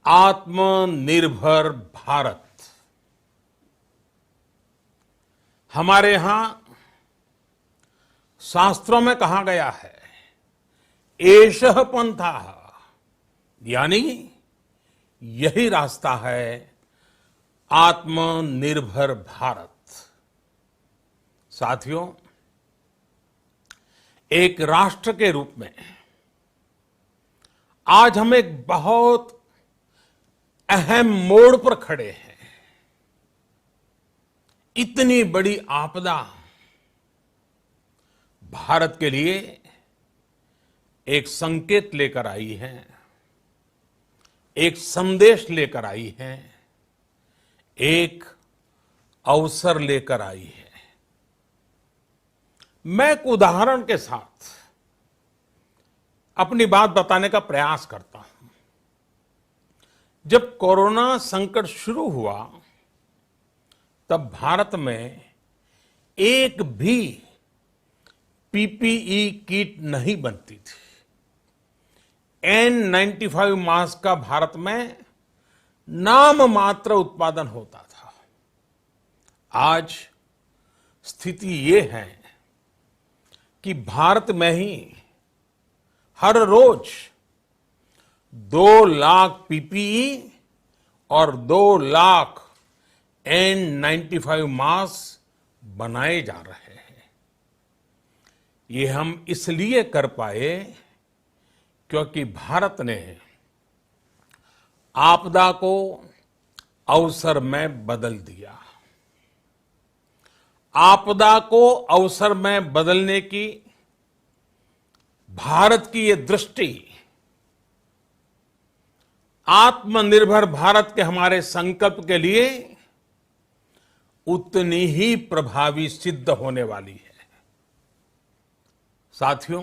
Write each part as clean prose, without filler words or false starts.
आत्मनिर्भर भारत। हमारे यहां शास्त्रों में कहा गया है, एषः पंथः, यानी यही रास्ता है आत्मनिर्भर भारत। साथियों, एक राष्ट्र के रूप में आज हम एक बहुत अहम मोड़ पर खड़े हैं। इतनी बड़ी आपदा भारत के लिए एक संकेत लेकर आई है, एक संदेश लेकर आई है, एक अवसर लेकर आई है। मैं एक उदाहरण के साथ अपनी बात बताने का प्रयास करता हूं। जब कोरोना संकट शुरू हुआ, तब भारत में एक भी पीपीई किट नहीं बनती थी। N95 मास्क का भारत में नाम मात्र उत्पादन होता था। आज स्थिति ये है कि भारत में ही हर रोज 2 लाख पीपीई और 2 लाख N95 मास्क बनाए जा रहे हैं। ये हम इसलिए कर पाए क्योंकि भारत ने आपदा को अवसर में बदल दिया। आपदा को अवसर में बदलने की भारत की ये दृष्टि आत्मनिर्भर भारत के हमारे संकल्प के लिए उतनी ही प्रभावी सिद्ध होने वाली है। साथियों,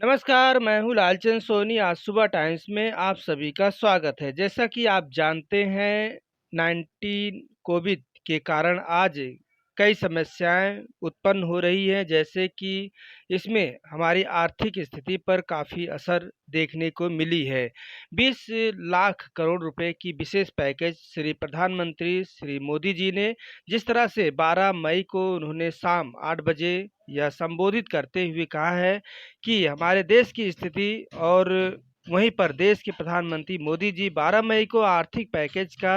नमस्कार, मैं हूँ लालचंद सोनी। आज सुबह टाइम्स में आप सभी का स्वागत है। जैसा कि आप जानते हैं, 19 कोविड के कारण आज कई समस्याएं उत्पन्न हो रही हैं, जैसे कि इसमें हमारी आर्थिक स्थिति पर काफ़ी असर देखने को मिली है। 20 लाख करोड़ रुपए की विशेष पैकेज श्री प्रधानमंत्री श्री मोदी जी ने जिस तरह से 12 मई को उन्होंने शाम 8 बजे यह संबोधित करते हुए कहा है कि हमारे देश की स्थिति, और वहीं पर देश के प्रधानमंत्री मोदी जी 12 मई को आर्थिक पैकेज का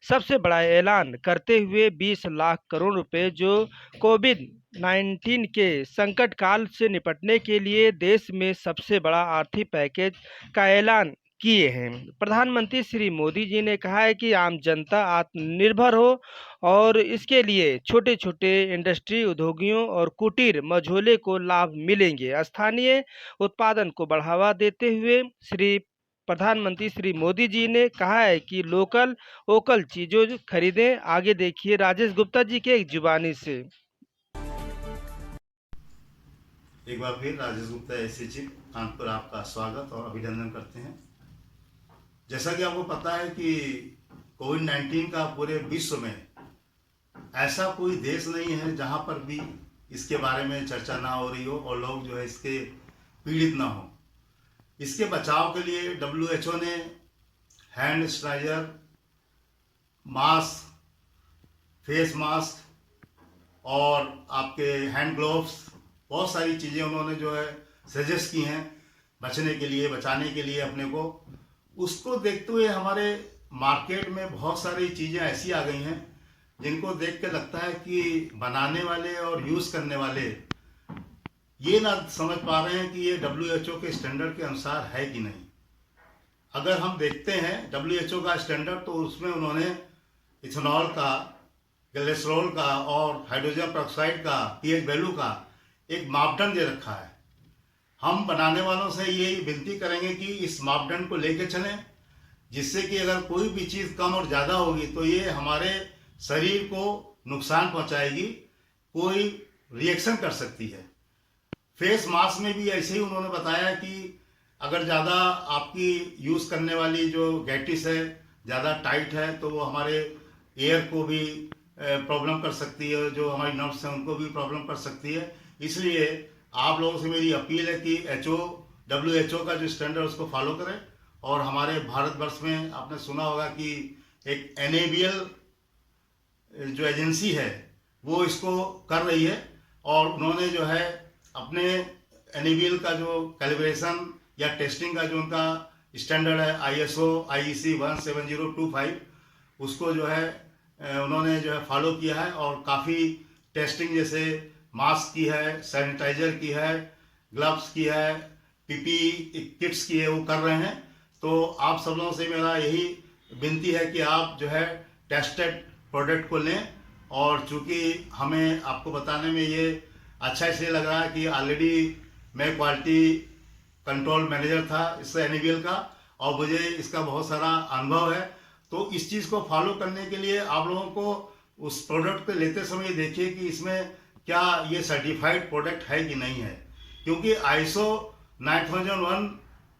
सबसे बड़ा ऐलान करते हुए 20 लाख करोड़ रुपए जो कोविड-19 के संकट काल से निपटने के लिए देश में सबसे बड़ा आर्थिक पैकेज का ऐलान किए हैं। प्रधानमंत्री श्री मोदी जी ने कहा है कि आम जनता आत्मनिर्भर हो और इसके लिए छोटे छोटे इंडस्ट्री उद्योगियों और कुटीर मझोले को लाभ मिलेंगे। स्थानीय उत्पादन को बढ़ावा देते हुए श्री प्रधानमंत्री श्री मोदी जी ने कहा है कि लोकल वोकल चीजों खरीदें। आगे देखिए राजेश गुप्ता जी के एक जुबानी से। एक बार फिर राजेश गुप्ता एसए चीफ कानपुर आपका स्वागत और अभिनंदन करते हैं। जैसा कि आपको पता है कि कोविड-19 का पूरे विश्व में ऐसा कोई देश नहीं है जहां पर भी इसके बारे में चर्चा ना हो रही हो और लोग जो है इसके पीड़ित ना हो। इसके बचाव के लिए WHO ने hand sanitiser, mask, face mask और आपके हैंड ग्लोव्स, बहुत सारी चीज़ें उन्होंने जो है सजेस्ट की हैं बचने के लिए, बचाने के लिए अपने को। उसको देखते हुए हमारे मार्केट में बहुत सारी चीज़ें ऐसी आ गई हैं जिनको देख के लगता है कि बनाने वाले और यूज़ करने वाले ये ना समझ पा रहे हैं कि ये WHO के स्टैंडर्ड के अनुसार है कि नहीं। अगर हम देखते हैं WHO का स्टैंडर्ड, तो उसमें उन्होंने इथेनॉल का, ग्लिसरॉल का और हाइड्रोजन पेरोक्साइड का pH वैल्यू का एक मापदंड दे रखा है। हम बनाने वालों से ये विनती करेंगे कि इस मापदंड को लेकर चलें, जिससे कि अगर कोई भी चीज़ कम और ज़्यादा होगी तो ये हमारे शरीर को नुकसान पहुंचाएगी, कोई रिएक्शन कर सकती है। फेस मास्क में भी ऐसे ही उन्होंने बताया कि अगर ज़्यादा आपकी यूज़ करने वाली जो गैटिस है ज़्यादा टाइट है तो वो हमारे एयर को भी प्रॉब्लम कर सकती है, जो हमारी नर्व्स हैं उनको भी प्रॉब्लम कर सकती है। इसलिए आप लोगों से मेरी अपील है कि WHO का जो स्टैंडर्ड है उसको फॉलो करें। और हमारे भारतवर्ष में आपने सुना होगा कि एक NABL जो एजेंसी है वो इसको कर रही है, और उन्होंने जो है अपने NABL का जो कैलिब्रेशन या टेस्टिंग का जो उनका स्टैंडर्ड है ISO IEC 17025, उसको जो है उन्होंने जो है फॉलो किया है, और काफ़ी टेस्टिंग जैसे मास्क की है, सैनिटाइजर की है, ग्लव्स की है, PPE किट्स की है, वो कर रहे हैं। तो आप सब लोगों से मेरा यही विनती है कि आप जो है टेस्टेड प्रोडक्ट को लें। और चूंकि हमें आपको बताने में ये अच्छा इसलिए लग रहा है कि ऑलरेडी मैं क्वालिटी कंट्रोल मैनेजर था इस NABL का, और मुझे इसका बहुत सारा अनुभव है। तो इस चीज़ को फॉलो करने के लिए आप लोगों को उस प्रोडक्ट को लेते समय देखिए कि इसमें क्या ये सर्टिफाइड प्रोडक्ट है कि नहीं है। क्योंकि ISO 9001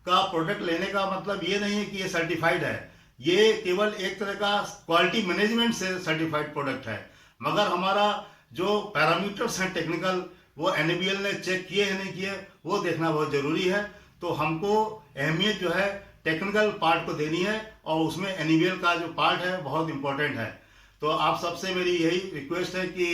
का प्रोडक्ट लेने का मतलब ये नहीं है कि ये सर्टिफाइड है, ये केवल एक तरह का क्वालिटी मैनेजमेंट से सर्टिफाइड प्रोडक्ट है। मगर हमारा जो पैरामीटर्स हैं टेक्निकल, वो NABL ने चेक किए हैं नहीं किए, वो देखना बहुत ज़रूरी है। तो हमको अहमियत जो है टेक्निकल पार्ट को देनी है, और उसमें NABL का जो पार्ट है बहुत इंपॉर्टेंट है। तो आप सबसे मेरी यही रिक्वेस्ट है कि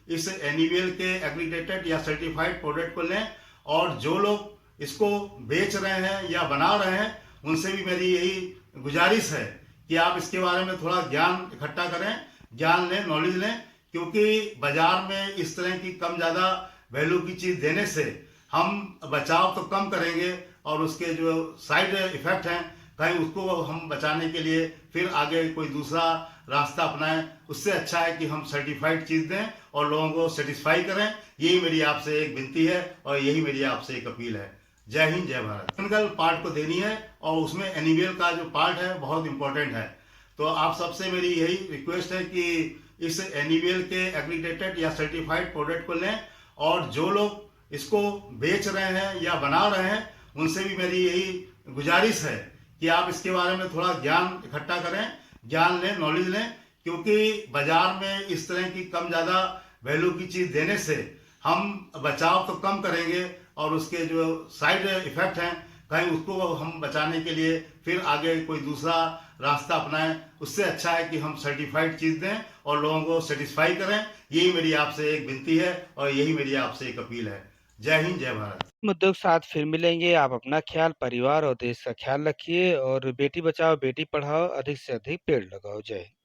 इस NABL के एक्रीडेटेड या सर्टिफाइड प्रोडक्ट को लें, और जो लोग इसको बेच रहे हैं या बना रहे हैं उनसे भी मेरी यही गुजारिश है कि आप इसके बारे में थोड़ा ज्ञान इकट्ठा करें, ज्ञान लें, नॉलेज लें। क्योंकि बाजार में इस तरह की कम ज़्यादा वैल्यू की चीज़ देने से हम बचाव तो कम करेंगे, और उसके जो साइड इफेक्ट हैं कहीं उसको हम बचाने के लिए फिर आगे कोई दूसरा रास्ता अपनाएं। उससे अच्छा है कि हम सर्टिफाइड चीज़ दें और लोगों को सेटिस्फाई करें। यही मेरी आपसे एक विनती है, और यही मेरी आपसे एक अपील है। जय हिंद, जय भारत। टेक्निकल पार्ट को देनी है, और उसमें NABL का जो पार्ट है बहुत इंपॉर्टेंट है। तो आप सबसे मेरी यही रिक्वेस्ट है कि इस NABL के एक्रीडेटेड या सर्टिफाइड प्रोडक्ट को लें, और जो लोग इसको बेच रहे हैं या बना रहे हैं उनसे भी मेरी यही गुजारिश है कि आप इसके बारे में थोड़ा ज्ञान इकट्ठा करें, ज्ञान लें, नॉलेज लें। क्योंकि बाजार में इस तरह की कम ज़्यादा वैल्यू की चीज़ देने से हम बचाव तो कम करेंगे, और उसके जो साइड इफेक्ट हैं कहीं उसको हम बचाने के लिए फिर आगे कोई दूसरा रास्ता अपनाएं। उससे अच्छा है कि हम सर्टिफाइड चीज़ दें और लोगों को सेटिस्फाई करें। यही मेरी आपसे एक विनती है, और यही मेरी आपसे एक अपील है। जय हिंद, जय भारत। मुद्दों के साथ फिर मिलेंगे। आप अपना ख्याल, परिवार और देश का ख्याल रखिए, और बेटी बचाओ बेटी पढ़ाओ, अधिक से अधिक पेड़ लगाओ। जय हिंद।